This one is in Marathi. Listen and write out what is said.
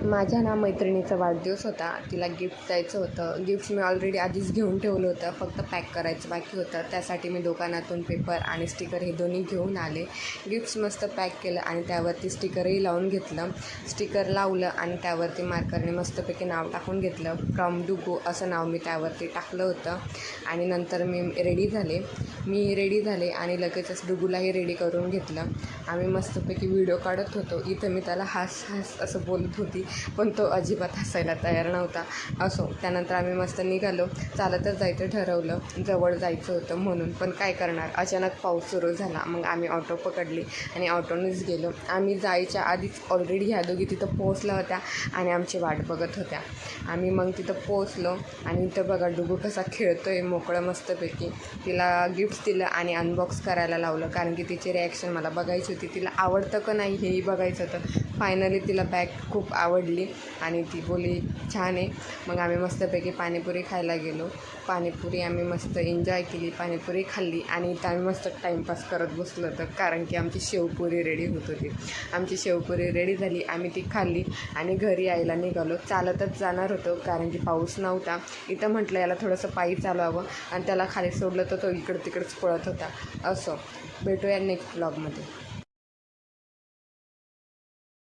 माझ्या मैत्रिणीचा वाढदिवस होता. तिला गिफ्ट द्यायचं होतं. गिफ्ट्स मी ऑलरेडी आधीच घेऊन ठेवलं होतं, फक्त पॅक करायचं बाकी होतं. त्यासाठी मी दुकानातून पेपर आणि स्टिकर हे दोन्ही घेऊन आले. गिफ्ट्स मस्त पॅक केलं आणि त्यावरती स्टिकरही लावून घेतलं. स्टिकर लावलं आणि त्यावरती मार्करने मस्तपैकी नाव टाकून घेतलं. फ्रॉम डुगू असं नाव मी त्यावरती टाकलं होतं. आणि नंतर मी रेडी झाले आणि लगेचच डुगूलाही रेडी करून घेतलं. आम्ही मस्तपैकी व्हिडिओ काढत होतो. इथं मी त्याला हास असं बोलत होती, पण तो अजिबात हसायला तयार नव्हता. असो, त्यानंतर आम्ही मस्त निघालो. चालतच जायचं ठरवलं, जवळ जायचं होतं म्हणून. पण काय करणार, अचानक पाऊस सुरू झाला. मग आम्ही ऑटो पकडली आणि ऑटोनेच गेलो. आम्ही जायच्या आधीच ऑलरेडी ह्या दोघी तिथं पोहोचल्या होत्या आणि आमची वाट बघत होत्या. आम्ही मग तिथं पोहोचलो आणि इथं बघा डुगू कसा खेळतो आहे मोकळं मस्तपैकी. तिला गिफ्ट्स दिलं आणि अनबॉक्स करायला लावलं, कारण की तिची रिॲक्शन मला बघायची होती. तिला आवडतं का नाही हेही बघायचं होतं. फायनली तिला बॅग खूप आवडली आणि ती बोली छान आहे. मग आम्ही मस्तपैकी पाणीपुरी खायला गेलो. पाणीपुरी आम्ही मस्त एन्जॉय केली, पाणीपुरी खाल्ली आणि इथं आम्ही मस्त टाईमपास करत बसलो होतो, कारण की आमची शेवपुरी रेडी होत होती. आमची शेवपुरी रेडी झाली, आम्ही ती खाल्ली आणि घरी यायला निघालो. चालतच जाणार होतो, कारण की पाऊस नव्हता. इथं म्हटलं याला थोडंसं पायी चालवावं आणि त्याला खाली सोडलं तर तो इकडं तिकडंच पळत होता. असं भेटूया नेक्स्ट ब्लॉगमध्ये.